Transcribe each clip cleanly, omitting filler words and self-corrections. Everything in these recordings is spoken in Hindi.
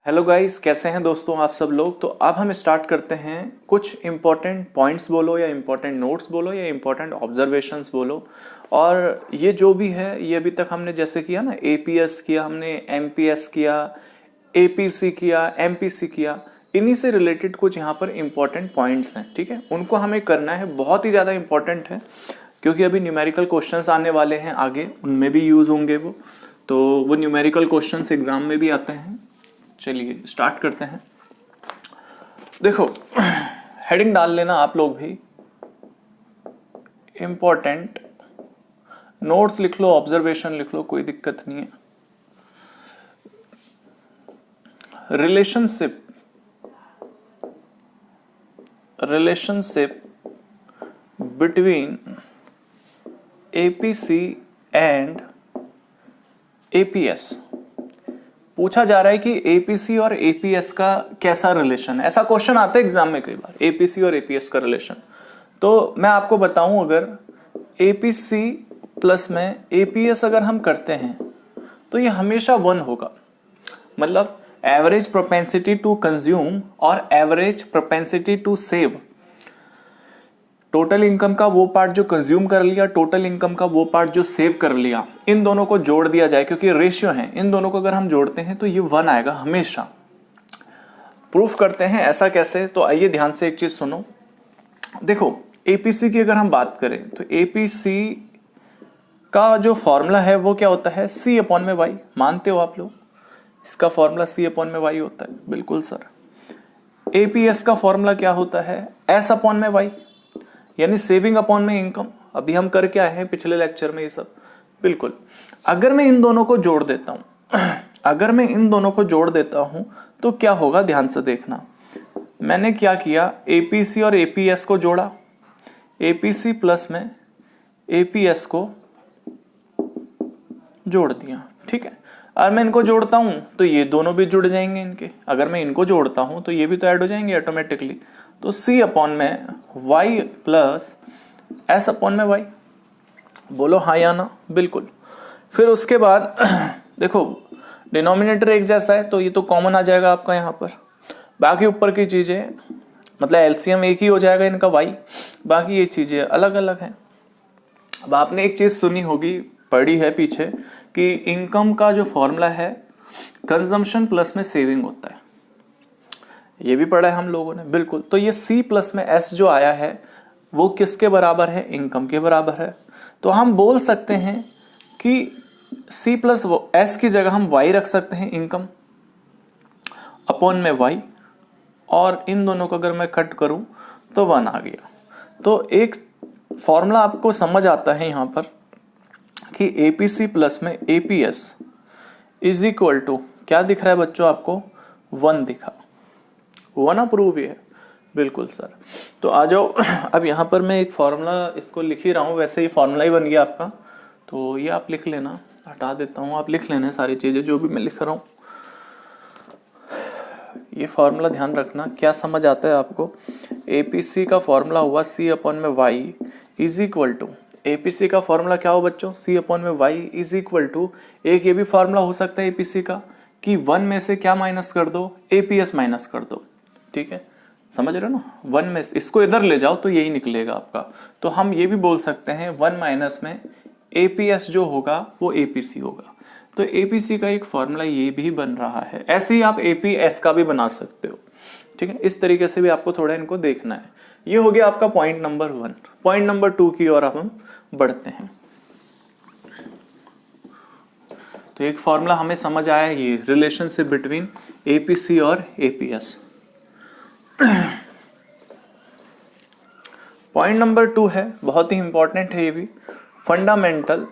हेलो गाइस, कैसे हैं दोस्तों आप सब लोग। तो अब हम स्टार्ट करते हैं कुछ इंपॉर्टेंट पॉइंट्स बोलो या इंपॉर्टेंट नोट्स बोलो या इंपॉर्टेंट ऑब्जर्वेशंस बोलो। और ये जो भी है ये अभी तक हमने जैसे किया ना, एपीएस किया हमने, एमपीएस किया, एपीसी किया, एमपीसी किया, इन्हीं से रिलेटेड कुछ यहाँ पर इंपॉर्टेंट पॉइंट्स हैं। ठीक है, उनको हमें करना है, बहुत ही ज़्यादा इंपॉर्टेंट है क्योंकि अभी न्यूमेरिकल क्वेश्चंस आने वाले हैं आगे, उनमें भी यूज़ होंगे वो। तो वो न्यूमेरिकल क्वेश्चंस एग्जाम में भी आते हैं। चलिए स्टार्ट करते हैं। देखो हेडिंग डाल लेना आप लोग भी, इंपॉर्टेंट नोट्स लिख लो, ऑब्जर्वेशन लिख लो, कोई दिक्कत नहीं है। Relationship between APC and APS पूछा जा रहा है कि एपीसी और एपीएस का कैसा रिलेशन है। ऐसा क्वेश्चन आता है एग्जाम में कई बार, एपीसी और एपीएस का रिलेशन। तो मैं आपको बताऊं, अगर एपीसी प्लस में एपीएस अगर हम करते हैं तो ये हमेशा 1 होगा। मतलब एवरेज प्रोपेंसिटी टू कंज्यूम और average propensity to save, total income का वो पार्ट जो कंज्यूम कर लिया, टोटल इनकम का वो पार्ट जो सेव कर लिया, इन दोनों को जोड़ दिया जाए क्योंकि रेशियो है, इन दोनों को अगर हम जोड़ते हैं तो ये 1 आएगा हमेशा। प्रूफ करते हैं ऐसा कैसे, तो आइए ध्यान से एक चीज सुनो। देखो एपीसी की अगर हम बात करें तो एपीसी का जो फॉर्मूला है वो क्या होता है, सी अपॉन में वाई। मानते हो आप लोग इसका फॉर्मूला सी अपॉन में वाई होता है? बिल्कुल सर। एपीएस का फॉर्मूला क्या होता है, एस अपॉन में वाई, यानी सेविंग अपॉन में इनकम। अभी हम करके आए हैं पिछले लेक्चर में ये सब। बिल्कुल। अगर मैं इन दोनों को जोड़ देता हूं अगर मैं इन दोनों को जोड़ देता हूं तो क्या होगा, ध्यान से देखना। मैंने क्या किया, एपीसी और एपीएस को जोड़ा, एपीसी प्लस में एपीएस को जोड़ दिया। ठीक है, और मैं इनको जोड़ता हूं तो ये दोनों भी जुड़ जाएंगे इनके। अगर मैं इनको जोड़ता हूं तो ये भी तो ऐड हो जाएंगे ऑटोमेटिकली। तो सी अपॉन में वाई प्लस एस अपॉन में वाई। बोलो हाँ या ना। बिल्कुल। फिर उसके बाद देखो डिनोमिनेटर एक जैसा है तो ये तो कॉमन आ जाएगा आपका यहाँ पर। बाकी ऊपर की चीजें मतलब एलसीएम एक ही हो जाएगा इनका वाई, बाकी ये चीजें अलग अलग हैं। अब आपने एक चीज सुनी होगी, पढ़ी है पीछे, कि इनकम का जो फॉर्मूला है कंजम्पशन प्लस में सेविंग होता है। ये भी पढ़ा है हम लोगों ने। बिल्कुल। तो ये सी प्लस में एस जो आया है वो किसके बराबर है, इनकम के बराबर है। तो हम बोल सकते हैं कि सी प्लस एस की जगह हम वाई रख सकते हैं, इनकम अपॉन में वाई, और इन दोनों को अगर मैं कट करूं तो 1 आ गया। तो एक फॉर्मूला आपको समझ आता है यहां पर कि एपीसी प्लस में एपीएस इज इक्वल टू क्या दिख रहा है बच्चों आपको, 1 दिखा। हुआ ना प्रूव ये? बिल्कुल सर। तो आ जाओ अब यहाँ पर मैं एक फॉर्मूला इसको लिख ही रहा हूँ, वैसे ये फॉर्मूला ही बन गया आपका। तो ये आप लिख लेना, हटा देता हूँ, आप लिख लेना सारी चीज़ें जो भी मैं लिख रहा हूँ। ये फॉर्मूला ध्यान रखना, क्या समझ आता है आपको। एपीसी का फॉर्मूला हुआ सी अपॉन में Y is equal to, APC का फॉर्मूला क्या हो बच्चों, सी अपॉन में वाई इज इक्वल टू, एक ये भी फॉर्मूला हो सकता है एपीसी का कि 1 में से क्या माइनस कर दो, एपीएस माइनस कर दो। ठीक है, समझ रहे हो ना। 1 में इसको इधर ले जाओ तो यही निकलेगा आपका। तो हम ये भी बोल सकते हैं 1 माइनस में एपीएस जो होगा वो एपीसी होगा। तो एपीसी का एक फॉर्मूला ये भी बन रहा है। ऐसे ही आप एपीएस का भी बना सकते हो। ठीक है, इस तरीके से भी आपको थोड़ा इनको देखना है। ये हो गया आपका पॉइंट नंबर 1। पॉइंट नंबर 2 की ओर हम बढ़ते हैं। तो एक फॉर्मूला हमें समझ आया, ये रिलेशनशिप बिटवीन एपीसी और एपीएस। पॉइंट नंबर 2 है, बहुत ही इंपॉर्टेंट है ये भी, fundamental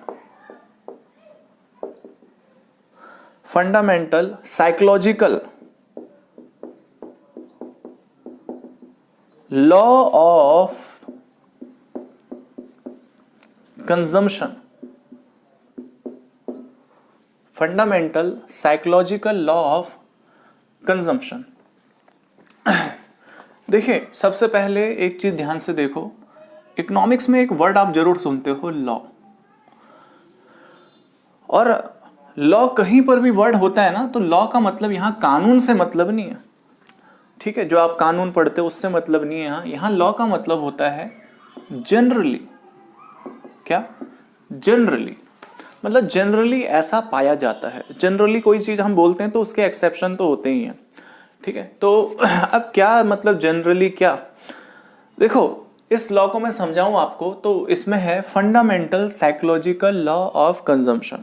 psychological law of consumption. Fundamental psychological law of consumption. देखिए सबसे पहले एक चीज ध्यान से देखो, इकोनॉमिक्स में एक वर्ड आप जरूर सुनते हो, लॉ। और लॉ कहीं पर भी वर्ड होता है ना, तो लॉ का मतलब यहाँ कानून से मतलब नहीं है, ठीक है, जो आप कानून पढ़ते हो उससे मतलब नहीं है। यहाँ लॉ का मतलब होता है जनरली। क्या? जनरली, मतलब जनरली ऐसा पाया जाता है। जनरली कोई चीज हम बोलते हैं तो उसके एक्सेप्शन तो होते ही हैं, ठीक है। तो अब क्या मतलब जनरली क्या, देखो इस लॉ को मैं समझाऊं आपको तो इसमें है fundamental psychological law of consumption.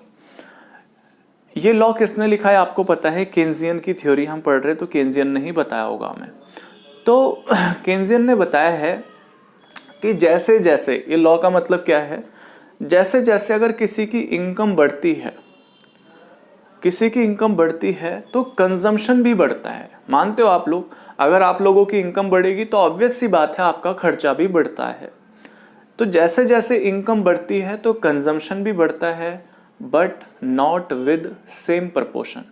ये लॉ किसने लिखा है आपको पता है? केन्जियन की थ्योरी हम पढ़ रहे हैं तो केन्जियन ने ही बताया होगा हमें। तो केन्जियन ने बताया है कि जैसे जैसे, ये लॉ का मतलब क्या है, जैसे जैसे अगर किसी की इनकम बढ़ती है, किसी की इनकम बढ़ती है तो कंजम्पशन भी बढ़ता है। मानते हो आप लोग? अगर आप लोगों की इनकम बढ़ेगी तो ऑब्वियस सी बात है आपका खर्चा भी बढ़ता है। तो जैसे जैसे इनकम बढ़ती है तो कंजम्पशन भी बढ़ता है, but not with same proportion.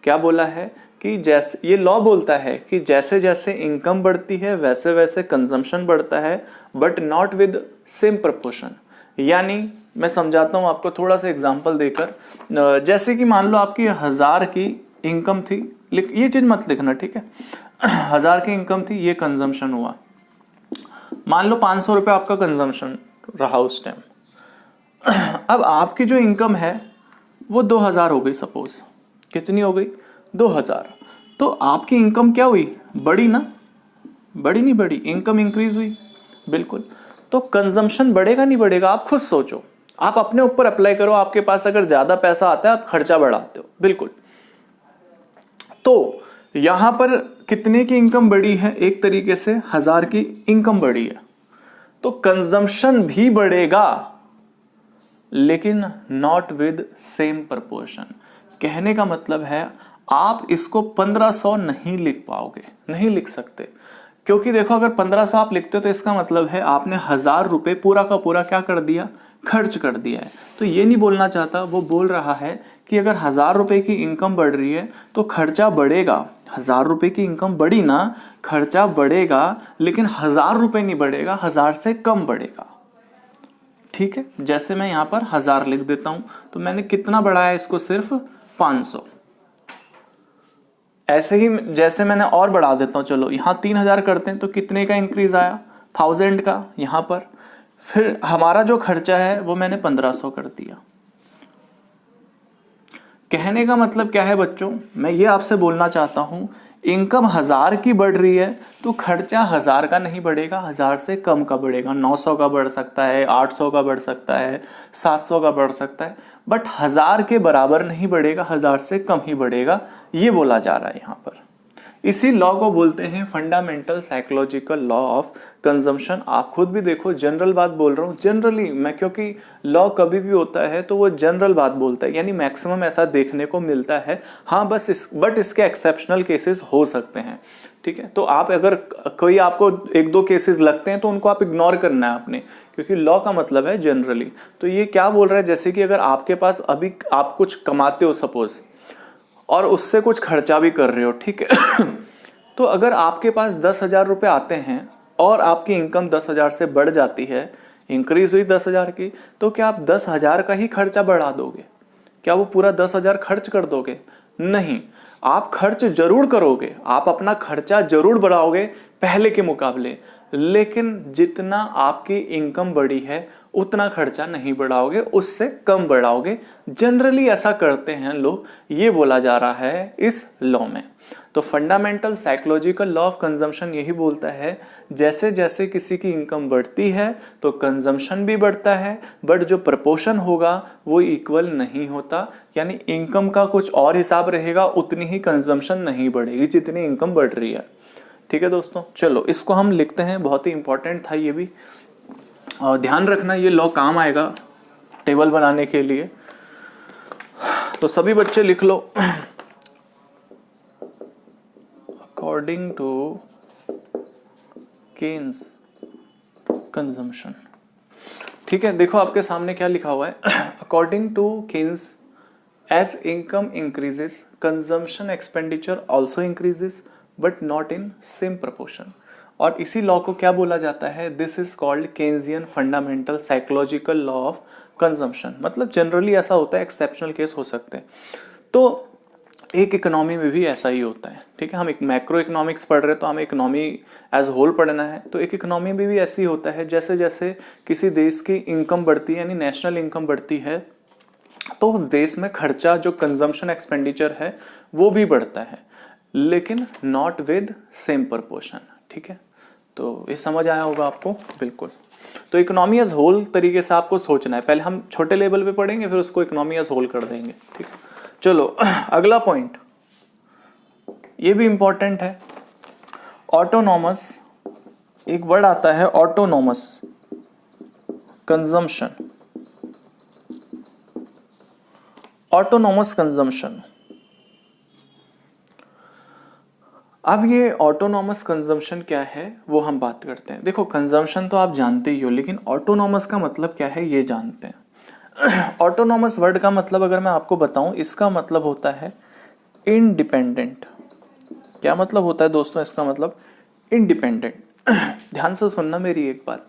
क्या बोला है कि जैसे, ये लॉ बोलता है कि जैसे जैसे इनकम बढ़ती है वैसे वैसे कंजम्पशन बढ़ता है, but not with same proportion. यानी मैं समझाता हूँ आपको थोड़ा सा एग्जांपल देकर। जैसे कि मान लो आपकी 1000 की इनकम थी, ये चीज मत लिखना, ठीक है। 1000 की इनकम थी, ये कंजम्पशन हुआ। मान लो 500 रुपये आपका कंजम्पशन रहा उस टाइम। अब आपकी जो इनकम है वो 2000 हो गई, सपोज। कितनी हो गई? 2000। तो आपकी इनकम क्या हुई? बढ़ी ना? बढ़ी नहीं बढ़ी? इनकम इंक्रीज हुई, बिल्कुल। तो कंजम्पशन बढ़ेगा नहीं बढ़ेगा? आप खुद सोचो, आप अपने ऊपर अप्लाई करो। आपके पास अगर ज्यादा पैसा आता है आप खर्चा बढ़ाते हो, बिल्कुल। तो यहां पर कितने की इनकम बढ़ी है? एक तरीके से 1000 की इनकम बढ़ी है, तो कंजम्पशन भी बढ़ेगा लेकिन नॉट विद सेम प्रपोर्शन। कहने का मतलब है आप इसको 1500 नहीं लिख पाओगे, नहीं लिख सकते। क्योंकि देखो अगर 1500 आप लिखते हो तो इसका मतलब है आपने 1000 रुपये पूरा का पूरा क्या कर दिया? खर्च कर दिया है। तो ये नहीं बोलना चाहता, वो बोल रहा है कि अगर 1000 रुपये की इनकम बढ़ रही है तो खर्चा बढ़ेगा। 1000 रुपये की इनकम बढ़ी ना, खर्चा बढ़ेगा, लेकिन 1000 रुपये नहीं बढ़ेगा, 1000 से कम बढ़ेगा, ठीक है। जैसे मैं यहां पर 1000 लिख देता हूं तो मैंने कितना बढ़ाया इसको? सिर्फ 500। ऐसे ही जैसे मैंने और बढ़ा देता हूं, चलो यहां 3000 करते हैं तो कितने का इंक्रीज आया? 1000 का यहां पर। फिर हमारा जो खर्चा है वो मैंने 1500 कर दिया। कहने का मतलब क्या है बच्चों? मैं ये आपसे बोलना चाहता हूं, इनकम 1000 की बढ़ रही है तो खर्चा 1000 का नहीं बढ़ेगा, 1000 से कम का बढ़ेगा। 900 का बढ़ सकता है, 800 का बढ़ सकता है, 700 का बढ़ सकता है, बट 1000 के बराबर नहीं बढ़ेगा, 1000 से कम ही बढ़ेगा। ये बोला जा रहा है यहाँ पर। इसी लॉ को बोलते हैं fundamental psychological law of consumption. आप खुद भी देखो, जनरल बात बोल रहा हूँ, जनरली मैं, क्योंकि लॉ कभी भी होता है तो वो जनरल बात बोलता है, यानी मैक्सिमम ऐसा देखने को मिलता है। हाँ बस बट इसके एक्सेप्शनल केसेस हो सकते हैं, ठीक है। तो आप अगर कोई आपको 1-2 केसेस लगते हैं तो उनको आप इग्नोर करना है आपने, क्योंकि लॉ का मतलब है जनरली। तो ये क्या बोल रहा है, जैसे कि अगर आपके पास अभी आप कुछ कमाते हो सपोज, और उससे कुछ खर्चा भी कर रहे हो, ठीक है। तो अगर आपके पास 10,000 रुपये आते हैं और आपकी इनकम 10,000 से बढ़ जाती है, इंक्रीज हुई 10,000 की, तो क्या आप 10,000 का ही खर्चा बढ़ा दोगे? क्या वो पूरा 10,000 खर्च कर दोगे? नहीं, आप खर्च जरूर करोगे, आप अपना खर्चा जरूर बढ़ाओगे पहले के मुकाबले, लेकिन जितना आपकी इनकम बढ़ी है उतना खर्चा नहीं बढ़ाओगे, उससे कम बढ़ाओगे। जनरली ऐसा करते हैं लोग, ये बोला जा रहा है इस लॉ में। तो fundamental psychological law of consumption यही बोलता है, जैसे जैसे किसी की इनकम बढ़ती है तो कंजम्पशन भी बढ़ता है, बट जो प्रपोर्शन होगा वो इक्वल नहीं होता। यानी इनकम का कुछ और हिसाब रहेगा, उतनी ही कंजम्पशन नहीं बढ़ेगी जितनी इनकम बढ़ रही है, ठीक है दोस्तों। चलो इसको हम लिखते हैं, बहुत ही इंपॉर्टेंट था ये भी, और ध्यान रखना ये लॉ काम आएगा टेबल बनाने के लिए। तो सभी बच्चे लिख लो, अकॉर्डिंग टू केन्स कंजम्पशन, ठीक है। देखो आपके सामने क्या लिखा हुआ है, according to Keynes as income increases consumption expenditure also increases but not in same proportion. और इसी लॉ को क्या बोला जाता है? This is called Keynesian fundamental psychological law of consumption, मतलब जनरली ऐसा होता है, एक्सेप्शनल केस हो सकते हैं। तो एक इकोनॉमी में भी ऐसा ही होता है, ठीक है। हम एक मैक्रो इकोनॉमिक्स पढ़ रहे हैं तो हमें इकोनॉमी एज होल पढ़ना है। तो एक इकोनॉमी में भी ऐसी होता है, जैसे जैसे किसी देश की इनकम बढ़ती है, यानी नेशनल इनकम बढ़ती है, तो उस देश में खर्चा, जो कंजम्पशन एक्सपेंडिचर है, वो भी बढ़ता है, लेकिन नॉट विद सेम प्रपोर्शन, ठीक है। तो ये समझ आया होगा आपको, बिल्कुल। तो इकोनॉमी एज होल तरीके से आपको सोचना है, पहले हम छोटे लेवल पे पढ़ेंगे, फिर उसको इकोनॉमी एज होल कर देंगे, ठीक है। चलो अगला पॉइंट, ये भी इंपॉर्टेंट है, ऑटोनॉमस। एक वर्ड आता है ऑटोनॉमस कंजम्पशन, ऑटोनॉमस कंजम्पशन। अब ये ऑटोनॉमस कंजम्पशन क्या है वो हम बात करते हैं। देखो कंजम्पशन तो आप जानते ही हो, लेकिन ऑटोनॉमस का मतलब क्या है ये जानते हैं। ऑटोनॉमस वर्ड का मतलब अगर मैं आपको बताऊं, इसका मतलब होता है इंडिपेंडेंट। क्या मतलब होता है दोस्तों इसका मतलब? इंडिपेंडेंट। ध्यान से सुनना मेरी एक बात।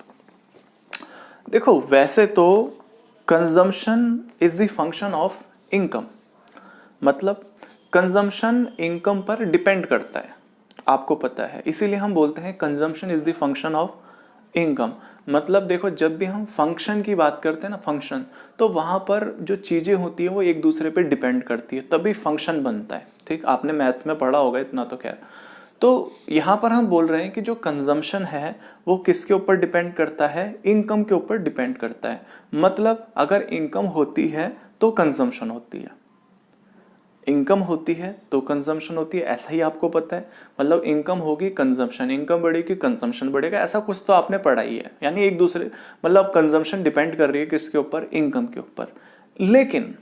देखो वैसे तो consumption is the function of income, मतलब कंजम्पशन इनकम पर डिपेंड करता है, आपको पता है, इसीलिए हम बोलते हैं consumption is the function of income. मतलब देखो जब भी हम फंक्शन की बात करते हैं ना, फंक्शन, तो वहां पर जो चीजें होती है वो एक दूसरे पे डिपेंड करती है, तभी फंक्शन बनता है, ठीक। आपने मैथ्स में पढ़ा होगा इतना तो खैर। तो यहाँ पर हम बोल रहे हैं कि जो कंजम्पशन है वो किसके ऊपर डिपेंड करता है? इनकम के ऊपर डिपेंड करता है। मतलब अगर इनकम होती है तो कंजम्पशन होती है, इनकम होती है तो कंजम्पशन होती है, ऐसा ही आपको पता है। मतलब इनकम होगी कंजम्पशन, इनकम बढ़ेगी कंजम्पशन बढ़ेगा, ऐसा कुछ तो आपने पढ़ा ही है। यानी एक दूसरे, मतलब कंजम्पशन डिपेंड कर रही है किसके ऊपर? इनकम के ऊपर। लेकिन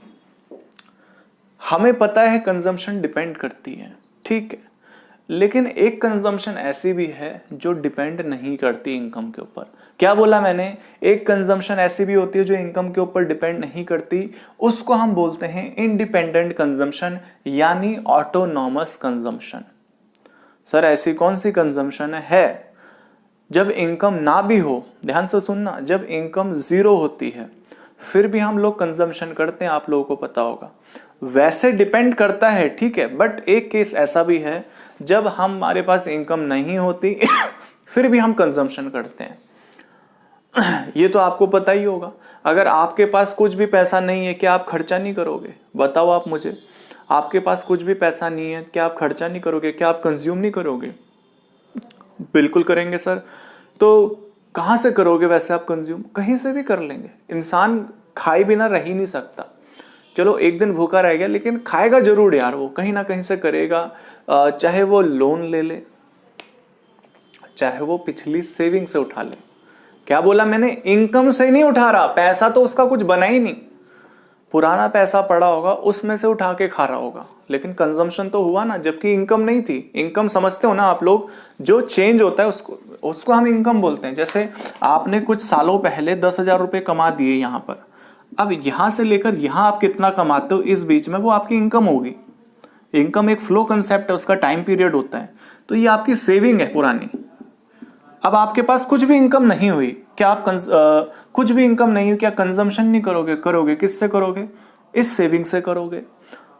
हमें पता है कंजम्पशन डिपेंड करती है, ठीक है, लेकिन एक कंजम्पशन ऐसी भी है जो डिपेंड नहीं करती इनकम के ऊपर। क्या बोला मैंने? एक कंजम्पशन ऐसी भी होती है जो इनकम के ऊपर डिपेंड नहीं करती, उसको हम बोलते हैं इंडिपेंडेंट कंजम्पशन, यानी ऑटोनॉमस कंजम्पशन। सर ऐसी कौन सी कंजम्पशन है? जब इनकम ना भी हो, ध्यान से सुनना, जब इनकम जीरो होती है फिर भी हम लोग कंजम्पशन करते हैं, आप लोगों को पता होगा। वैसे डिपेंड करता है, ठीक है, बट एक केस ऐसा भी है जब हमारे पास इनकम नहीं होती फिर भी हम कंजम्पशन करते हैं। ये तो आपको पता ही होगा। अगर आपके पास कुछ भी पैसा नहीं है, क्या आप खर्चा नहीं करोगे? बताओ आप मुझे, आपके पास कुछ भी पैसा नहीं है, क्या आप खर्चा नहीं करोगे? क्या आप कंज्यूम नहीं करोगे? बिल्कुल करेंगे सर। तो कहां से करोगे वैसे आप कंज्यूम? कहीं से भी कर लेंगे। इंसान खाए बिना रह ही नहीं सकता। चलो एक दिन भूखा रह गया, लेकिन खाएगा जरूर यार, वो कहीं ना कहीं से करेगा। चाहे वो लोन ले ले, चाहे वो पिछली सेविंग से उठा ले। क्या बोला मैंने? इनकम से नहीं उठा रहा, पैसा तो उसका कुछ बना ही नहीं, पुराना पैसा पड़ा होगा उसमें से उठा के खा रहा होगा, लेकिन कंजम्पशन तो हुआ ना, जबकि इनकम नहीं थी। इनकम समझते हो ना आप लोग, जो चेंज होता है उसको हम इनकम बोलते हैं। जैसे आपने कुछ सालों पहले 10,000 रुपए कमा दिए यहाँ पर, अब यहां से लेकर यहां आप कितना कमाते हो इस बीच में, वो आपकी इनकम होगी। इनकम एक फ्लो कंसेप्ट है, उसका टाइम पीरियड होता है। तो ये आपकी सेविंग है पुरानी। अब आपके पास कुछ भी इनकम नहीं हुई, क्या आप कुछ भी इनकम नहीं हुई, क्या कंजम्पशन नहीं करोगे? करोगे। किससे करोगे? इस सेविंग से करोगे।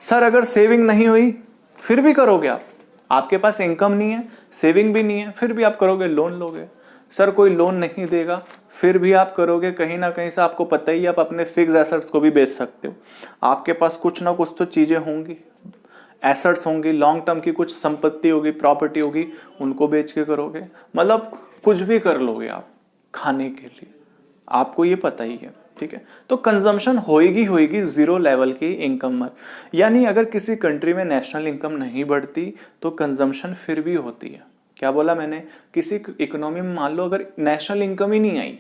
सर अगर सेविंग नहीं हुई फिर भी करोगे आप? आपके पास इनकम नहीं है, सेविंग भी नहीं है, फिर भी आप करोगे, लोन लोगे। सर कोई लोन नहीं देगा फिर भी आप करोगे। कहीं ना कहीं से आपको पता ही, आप अपने फिक्स एसेट्स को भी बेच सकते हो। आपके पास कुछ ना कुछ तो चीजें होंगी, एसेट्स होंगी, लॉन्ग टर्म की कुछ संपत्ति होगी, प्रॉपर्टी होगी, उनको बेच के करोगे। मतलब कुछ भी कर लोगे आप खाने के लिए, आपको ये पता ही है, ठीक है। तो कंजम्पशन होएगी जीरो लेवल की इनकम पर। यानी अगर किसी कंट्री में नेशनल इनकम नहीं बढ़ती तो कंजम्पशन फिर भी होती है। क्या बोला मैंने? किसी इकोनॉमी में मान लो अगर नेशनल इनकम ही नहीं आई,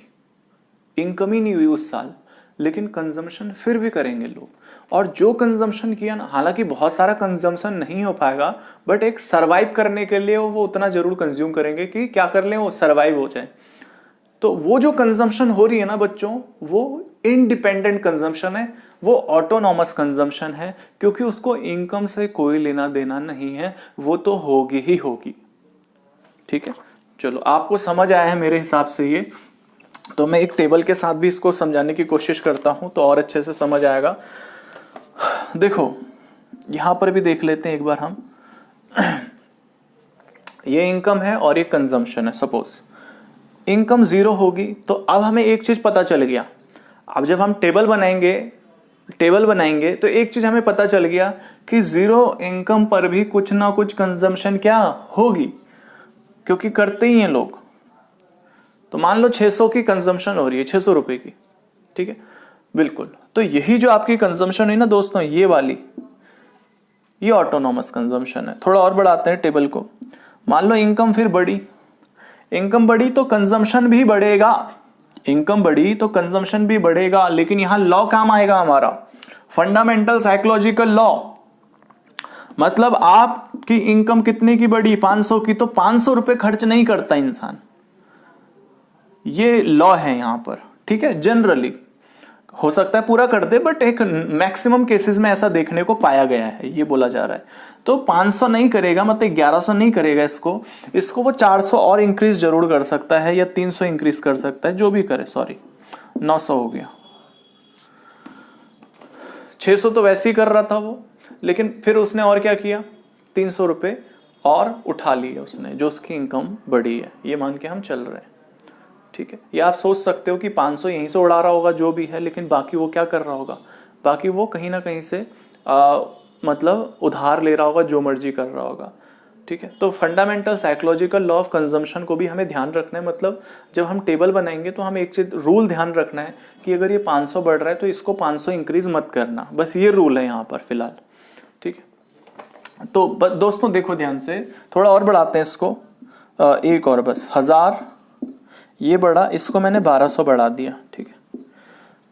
इनकम ही नहीं हुई उस साल, लेकिन कंजम्पशन फिर भी करेंगे लोग। और जो कंजम्पशन किया ना, हालांकि बहुत सारा कंजम्पशन नहीं हो पाएगा, बट एक सरवाइव करने के लिए वो उतना जरूर कंज्यूम करेंगे कि क्या कर लें, वो सरवाइव हो जाए। तो वो जो कंजम्पशन हो रही है ना बच्चों, वो इंडिपेंडेंट कंजम्पशन है, वो ऑटोनॉमस कंजम्पशन है, क्योंकि उसको इनकम से कोई लेना देना नहीं है, वो तो होगी ही होगी, ठीक है। चलो आपको समझ आया है मेरे हिसाब से ये। तो मैं एक टेबल के साथ भी इसको समझाने की कोशिश करता हूं तो और अच्छे से समझ आएगा। देखो यहां पर भी देख लेते हैं एक बार हम। ये इनकम है और ये कंजम्पशन है। सपोज इनकम 0 होगी तो अब हमें एक चीज पता चल गया। अब जब हम टेबल बनाएंगे तो एक चीज हमें पता चल गया कि 0 इनकम पर भी कुछ ना कुछ कंजम्पशन क्या होगी, क्योंकि करते ही हैं लोग। तो मान लो 600 की कंजम्पशन हो रही है, 600 रुपए की, ठीक है, बिल्कुल। तो यही जो आपकी कंजम्पशन है ना दोस्तों, ये वाली, ये ऑटोनॉमस कंजम्पशन है। थोड़ा और बढ़ाते हैं टेबल को। मान लो इनकम फिर बढ़ी, इनकम बढ़ी तो कंजम्पशन भी बढ़ेगा, इनकम बढ़ी तो कंजम्पशन भी बढ़ेगा। लेकिन यहां लॉ काम आएगा हमारा, फंडामेंटल साइकोलॉजिकल लॉ। मतलब आपकी इनकम कितने की बढ़ी, 500 की, तो 500 रुपए खर्च नहीं करता इंसान। ये लॉ है यहां पर, ठीक है। जनरली हो सकता है पूरा कर दे, बट एक मैक्सिमम केसेस में ऐसा देखने को पाया गया है, ये बोला जा रहा है। तो 500 नहीं करेगा, मतलब 1100 नहीं करेगा इसको वो 400 और इंक्रीज जरूर कर सकता है, या 300 इंक्रीज कर सकता है, जो भी करे। सॉरी 900 हो गया, 600 तो वैसे ही कर रहा था वो, लेकिन फिर उसने और क्या किया, 300 रुपए और उठा लिए उसने, जो उसकी इनकम बढ़ी है, ये मान के हम चल रहे हैं, ठीक है। ये आप सोच सकते हो कि 500 यहीं से उड़ा रहा होगा जो भी है, लेकिन बाकी वो क्या कर रहा होगा, बाकी वो कहीं ना कहीं से मतलब उधार ले रहा होगा, जो मर्जी कर रहा होगा, ठीक है। तो fundamental psychological law of consumption को भी हमें ध्यान रखना है। मतलब जब हम टेबल बनाएंगे तो हमें एक चीज रूल ध्यान रखना है कि अगर ये 500 बढ़ रहा है तो इसको 500 इंक्रीज मत करना, बस ये रूल है यहाँ पर फिलहाल, ठीक है। तो दोस्तों देखो ध्यान से, थोड़ा और बढ़ाते हैं इसको, एक और बस 1000, ये बढ़ा, इसको मैंने 1200 बढ़ा दिया, ठीक है।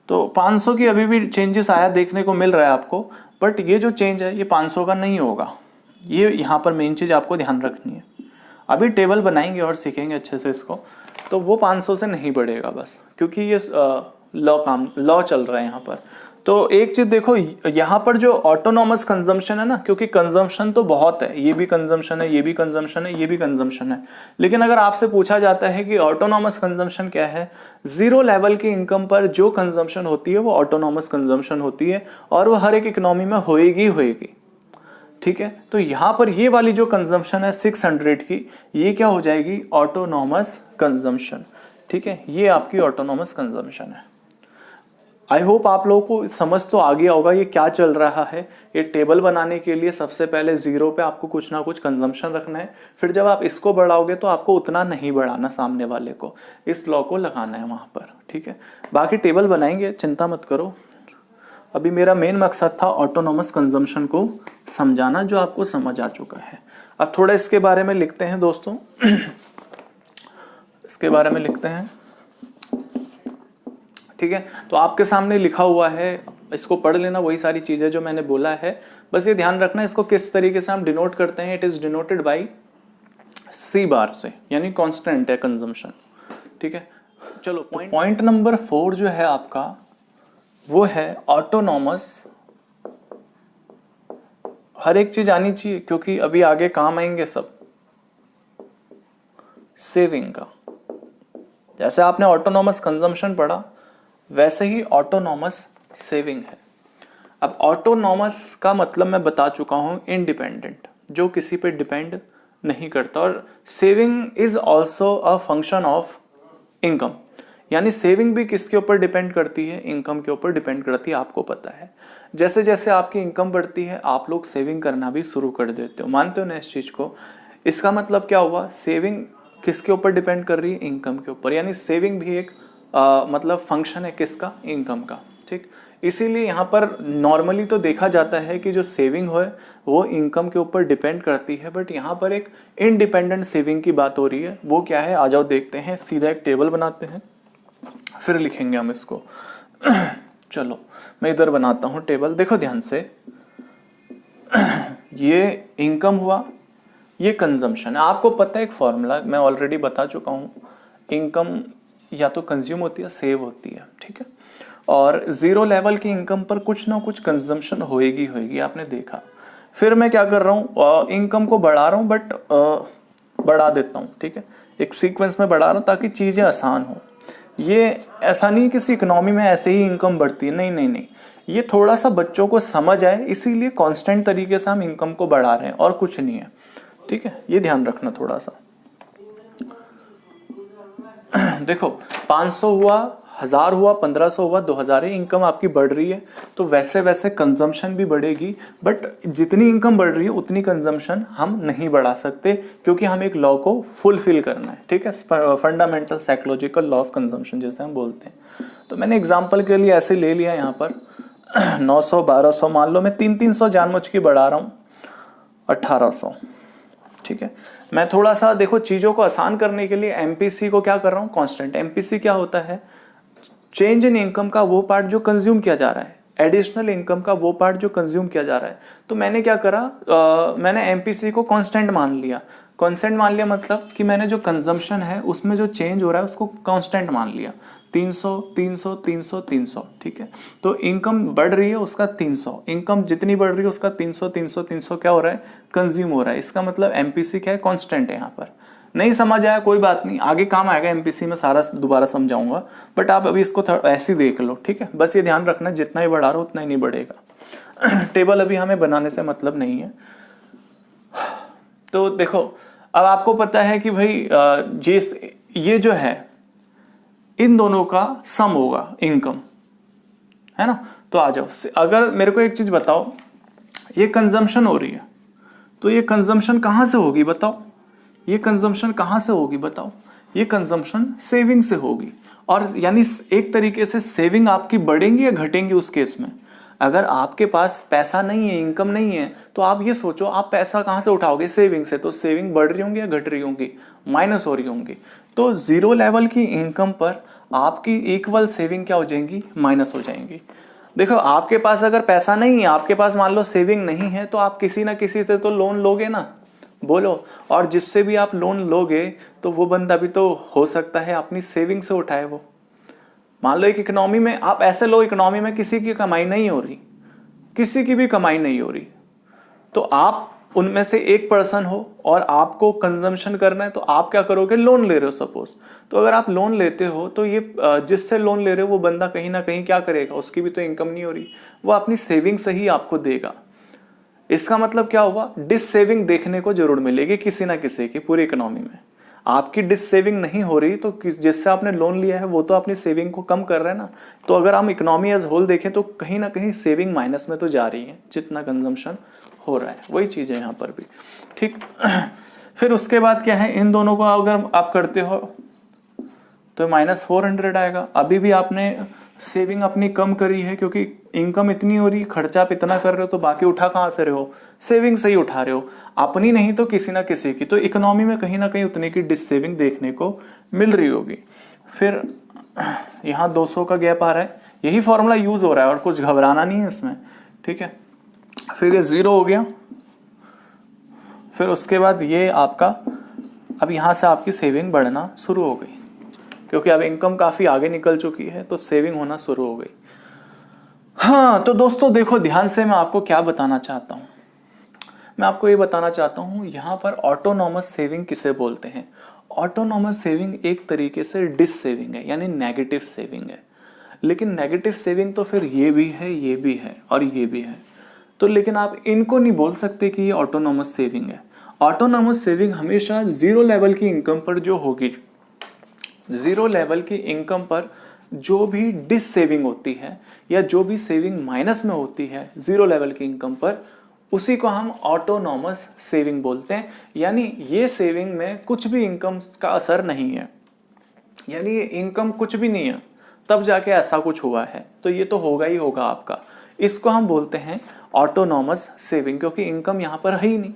तो 500 की अभी भी चेंजेस आया देखने को मिल रहा है आपको, बट ये जो चेंज है ये 500 का नहीं होगा। ये यहाँ पर मेन चीज आपको ध्यान रखनी है। अभी टेबल बनाएंगे और सीखेंगे अच्छे से इसको, तो वो 500 से नहीं बढ़ेगा बस, क्योंकि ये लॉ चल रहा है यहाँ पर। तो एक चीज देखो, यहाँ पर जो ऑटोनॉमस कंजम्पशन है ना, क्योंकि कंजम्पशन तो बहुत है, ये भी कंजम्पशन है, ये भी कंजम्पशन है, ये भी कंजम्पशन है, लेकिन अगर आपसे पूछा जाता है कि ऑटोनॉमस कंजम्पशन क्या है, 0 लेवल की इनकम पर जो कंजम्पशन होती है वो ऑटोनॉमस कंजम्पशन होती है, और वो हर एक इकोनॉमी में होएगी, ठीक है। तो यहाँ पर ये वाली जो कंजम्पशन है 600 की, ये क्या हो जाएगी, ऑटोनॉमस कंजम्पशन, ठीक है। ये आपकी ऑटोनॉमस कंजम्पशन है। आई होप आप लोगों को समझ तो आ गया होगा ये क्या चल रहा है। ये टेबल बनाने के लिए सबसे पहले 0 पे आपको कुछ ना कुछ कंजम्पशन रखना है, फिर जब आप इसको बढ़ाओगे तो आपको उतना नहीं बढ़ाना, सामने वाले को इस लॉ को लगाना है वहां पर, ठीक है। बाकी टेबल बनाएंगे, चिंता मत करो। अभी मेरा मेन मकसद था ऑटोनॉमस कंजम्पशन को समझाना, जो आपको समझ आ चुका है। अब थोड़ा इसके बारे में लिखते हैं दोस्तों। इसके बारे में लिखते हैं, ठीक है। तो आपके सामने लिखा हुआ है, इसको पढ़ लेना, वही सारी चीजें जो मैंने बोला है। बस ये ध्यान रखना इसको किस तरीके से हम डिनोट करते हैं। It is denoted by C बार से, यानी कांस्टेंट है कंजम्पशन, ठीक है। चलो पॉइंट नंबर 4 जो है आपका, वो है ऑटोनॉमस। हर एक चीज आनी चाहिए, क्योंकि अभी आगे काम आएंगे सब। सेविंग का, जैसे आपने ऑटोनॉमस कंजम्पशन पढ़ा, वैसे ही ऑटोनॉमस सेविंग है। अब ऑटोनॉमस का मतलब मैं बता चुका हूं, इंडिपेंडेंट, जो किसी पे डिपेंड नहीं करता। और saving is also a function of income, यानी सेविंग भी किसके ऊपर डिपेंड करती है, इनकम के ऊपर डिपेंड करती है। आपको पता है जैसे जैसे आपकी इनकम बढ़ती है आप लोग सेविंग करना भी शुरू कर देते हो, मानते हो ना इस चीज को। इसका मतलब क्या हुआ, सेविंग किसके ऊपर डिपेंड कर रही है, इनकम के ऊपर, यानी सेविंग भी एक मतलब फंक्शन है किसका, इनकम का, ठीक। इसीलिए यहाँ पर नॉर्मली तो देखा जाता है कि जो सेविंग है वो इनकम के ऊपर डिपेंड करती है, बट यहाँ पर एक इंडिपेंडेंट सेविंग की बात हो रही है। वो क्या है, आ जाओ देखते हैं। सीधा एक टेबल बनाते हैं, फिर लिखेंगे हम इसको। चलो मैं इधर बनाता हूँ टेबल, देखो ध्यान से। ये इनकम हुआ, ये कंजम्पशन है। आपको पता है एक फॉर्मूला मैं ऑलरेडी बता चुका हूँ, इनकम या तो कंज्यूम होती है, सेव होती है, ठीक है। और 0 लेवल की इनकम पर कुछ ना कुछ कंजम्पशन होएगी, आपने देखा। फिर मैं क्या कर रहा हूँ, इनकम को बढ़ा रहा हूँ, बट बढ़ा देता हूँ, ठीक है। एक सीक्वेंस में बढ़ा रहा हूँ ताकि चीजें आसान हो। ये ऐसा नहीं किसी इकोनॉमी में ऐसे ही इनकम बढ़ती है, नहीं नहीं नहीं, ये थोड़ा सा बच्चों को समझ आए इसीलिए कांस्टेंट तरीके से हम इनकम को बढ़ा रहे हैं और कुछ नहीं है, ठीक है, ये ध्यान रखना थोड़ा सा। देखो 500 हुआ, 1000 हुआ, 1500 हुआ, 2000 है, इनकम आपकी बढ़ रही है तो वैसे वैसे कंजम्पशन भी बढ़ेगी, बट जितनी इनकम बढ़ रही है उतनी कंजम्पशन हम नहीं बढ़ा सकते क्योंकि हम एक लॉ को फुलफिल करना है, ठीक है, fundamental psychological law of consumption जिसे हम बोलते हैं। तो मैंने एग्जाम्पल के लिए ऐसे ले लिया यहाँ पर 900, 1200, मान लो मैं 300 जानबूझ के बढ़ा रहा हूँ 1800, ठीक है। मैं थोड़ा सा देखो चीज़ों को आसान करने के लिए एमपीसी को क्या कर रहा हूँ, कांस्टेंट। एमपीसी क्या होता है, चेंज इन इनकम का वो पार्ट जो कंज्यूम किया जा रहा है, एडिशनल इनकम का वो पार्ट जो कंज्यूम किया जा रहा है। तो मैंने क्या करा, मैंने एमपीसी को कांस्टेंट मान लिया। कांस्टेंट मान लिया मतलब कि मैंने जो कंजम्पशन है उसमें जो चेंज हो रहा है उसको कांस्टेंट मान लिया। 300 300 300 300, ठीक है। तो इनकम बढ़ रही है उसका 300, इनकम जितनी बढ़ रही है उसका 300 300 300 क्या हो रहा है, कंज्यूम हो रहा है। इसका मतलब एमपीसी क्या है, कांस्टेंट है। यहाँ पर नहीं समझ आया कोई बात नहीं, आगे काम आएगा एमपीसी में, सारा दोबारा समझाऊंगा, बट आप अभी इसको ऐसे ही देख लो, ठीक है। बस ये ध्यान रखना जितना ही बढ़ा रहा हो उतना ही नहीं बढ़ेगा। टेबल अभी हमें बनाने से मतलब नहीं है। तो देखो अब आपको पता है कि भाई ये जो है इन दोनों का सम होगा इनकम, है ना। तो आ जाओ, अगर मेरे को एक चीज बताओ, ये कंजम्पशन हो रही है तो ये कंजम्पशन कहां से होगी बताओ, ये कंजम्पशन कहां से होगी बताओ, ये कंजम्पशन सेविंग से होगी। और यानी एक तरीके से सेविंग आपकी बढ़ेंगी या घटेंगी उस केस में। अगर आपके पास पैसा नहीं है, इनकम नहीं है, तो आप ये सोचो आप पैसा कहां से उठाओगे, सेविंग से। तो सेविंग बढ़ रही होंगी या घट रही होंगी, माइनस हो रही होंगी। तो जीरो लेवल की इनकम पर आपकी इक्वल सेविंग क्या हो जाएंगी, माइनस हो जाएंगी। देखो आपके पास अगर पैसा नहीं है, आपके पास मान लो सेविंग नहीं है, तो आप किसी ना किसी से तो लोन लोगे ना, बोलो। और जिससे भी आप लोन लोगे तो वो बंदा भी तो हो सकता है अपनी सेविंग से उठाए वो। मान लो एक इकोनॉमी में आप ऐसे लो, इकोनॉमी में किसी की कमाई नहीं हो रही, किसी की भी कमाई नहीं हो रही, तो आप उनमें से एक पर्सन हो और आपको कंजम्पशन करना है, तो आप क्या करोगे, लोन ले रहे हो सपोज। तो अगर आप लोन लेते हो तो ये जिससे लोन ले रहे हो वो बंदा कहीं ना कहीं क्या करेगा, उसकी भी तो इनकम नहीं हो रही, वो अपनी सेविंग से ही आपको देगा। इसका मतलब क्या हुआ, डिस सेविंग देखने को जरूर मिलेगी किसी ना किसी की पूरी इकोनॉमी में। आपकी डिस सेविंग नहीं हो रही तो जिससे आपने लोन लिया है वो तो अपनी सेविंग को कम कर रहा है ना। तो अगर हम इकोनॉमी एज होल देखें तो कहीं ना कहीं सेविंग माइनस में तो जा रही है जितना कंजम्पशन हो रहा है, वही चीज है यहाँ पर भी, ठीक। फिर उसके बाद क्या है, इन दोनों को अगर आप करते हो तो -400 आएगा। अभी भी आपने सेविंग अपनी कम करी है क्योंकि इनकम इतनी हो रही, खर्चा आप इतना कर रहे हो, तो बाकी उठा कहाँ से रहे हो, सेविंग से ही उठा रहे हो, अपनी नहीं तो किसी ना किसी की। तो इकोनॉमी में कहीं ना कहीं उतने की डिस सेविंग देखने को मिल रही होगी। फिर यहाँ 200 का गैप आ रहा है, यही फॉर्मूला यूज हो रहा है और कुछ घबराना नहीं है इसमें, ठीक है। फिर ये 0 हो गया। फिर उसके बाद ये आपका, अब यहाँ से आपकी सेविंग बढ़ना शुरू हो गई क्योंकि अब इनकम काफी आगे निकल चुकी है, तो सेविंग होना शुरू हो गई। हाँ तो दोस्तों देखो ध्यान से, मैं आपको क्या बताना चाहता हूँ, मैं आपको ये बताना चाहता हूँ यहाँ पर ऑटोनॉमस सेविंग किसे बोलते हैं। ऑटोनॉमस सेविंग एक तरीके से डिस सेविंग है, यानी नेगेटिव सेविंग है। लेकिन नेगेटिव सेविंग तो फिर ये भी है, ये भी है और ये भी है, तो लेकिन आप इनको नहीं बोल सकते कि ये ऑटोनॉमस सेविंग है। ऑटोनॉमस सेविंग हमेशा जीरो लेवल की इनकम पर जो होगी, जीरो लेवल की इनकम पर जो भी डिस सेविंग होती है या जो भी सेविंग माइनस में होती है जीरो लेवल की इनकम पर, उसी को हम ऑटोनॉमस सेविंग बोलते हैं। यानी ये सेविंग में कुछ भी इनकम का असर नहीं है, यानी ये इनकम कुछ भी नहीं है तब जाके ऐसा कुछ हुआ है, तो ये तो होगा ही होगा आपका। इसको हम बोलते हैं ऑटोनॉमस सेविंग, क्योंकि इनकम यहाँ पर है ही नहीं।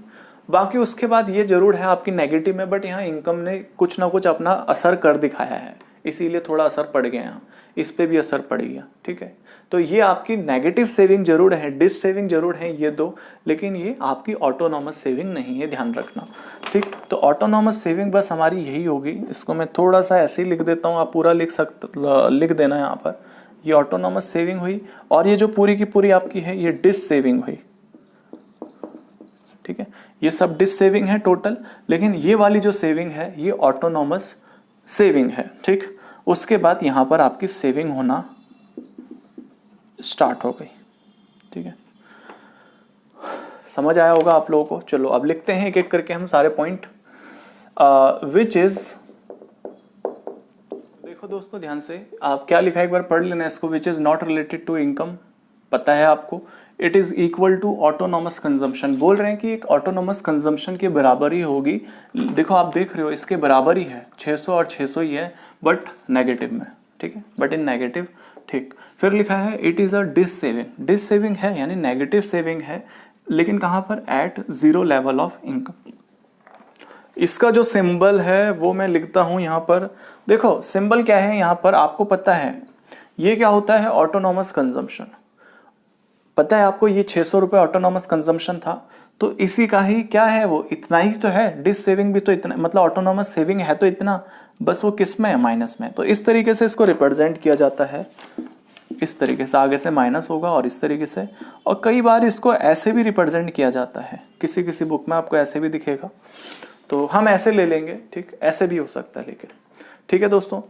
बाकी उसके बाद ये जरूर है आपकी नेगेटिव में, बट यहाँ इनकम ने कुछ ना कुछ अपना असर कर दिखाया है, इसीलिए थोड़ा असर पड़ गया यहाँ, इस पे भी असर पड़ गया, ठीक है। तो ये आपकी नेगेटिव सेविंग जरूर है, डिस सेविंग जरूर है ये दो, लेकिन ये आपकी ऑटोनॉमस सेविंग नहीं है, ध्यान रखना, ठीक। तो ऑटोनॉमस सेविंग बस हमारी यही होगी। इसको मैं थोड़ा सा ऐसे ही लिख देता हूँ, आप पूरा लिख देना यहाँ पर। ये ऑटोनॉमस सेविंग हुई और ये जो पूरी की पूरी आपकी है ये डिस सेविंग हुई, ठीक है। ये सब डिस सेविंग है टोटल, लेकिन ये वाली जो सेविंग है ये ऑटोनॉमस सेविंग है, ठीक। उसके बाद यहाँ पर आपकी सेविंग होना स्टार्ट हो गई। ठीक है, समझ आया होगा आप लोगों को। चलो अब लिखते हैं एक एक करके हम सारे पॉइंट। विच इज, देखो दोस्तों ध्यान से, आप क्या लिखा है एक बार पढ़ लेना इसको। Which is not related to income, पता है आपको। It is equal to autonomous consumption, बोल रहे हैं कि एक ऑटोनॉमस कंजम्पशन के बराबर ही होगी। देखो आप देख रहे हो इसके बराबर ही है, 600 और 600 ही है, बट नेगेटिव में। ठीक है, बट इन नेगेटिव। ठीक, फिर लिखा है it is a dissaving. Dissaving है यानी नेगेटिव सेविंग है, लेकिन कहाँ पर? At zero level of income. इसका जो सिंबल है वो मैं लिखता हूं यहां पर। देखो सिंबल क्या है यहां पर, आपको पता है ये क्या होता है? Autonomous consumption. पता है आपको ये 600 रुपये ऑटोनॉमस कंजम्पशन था, तो इसी का ही क्या है वो, इतना ही तो है। डिस सेविंग भी तो इतना, मतलब ऑटोनॉमस सेविंग है तो इतना, बस वो किस में है? माइनस में। तो इस तरीके से इसको रिप्रेजेंट किया जाता है, इस तरीके से आगे से माइनस होगा और इस तरीके से। और कई बार इसको ऐसे भी रिप्रेजेंट किया जाता है, किसी किसी बुक में आपको ऐसे भी दिखेगा, तो हम ऐसे ले लेंगे। ठीक, ऐसे भी हो सकता है लेकिन। ठीक है दोस्तों।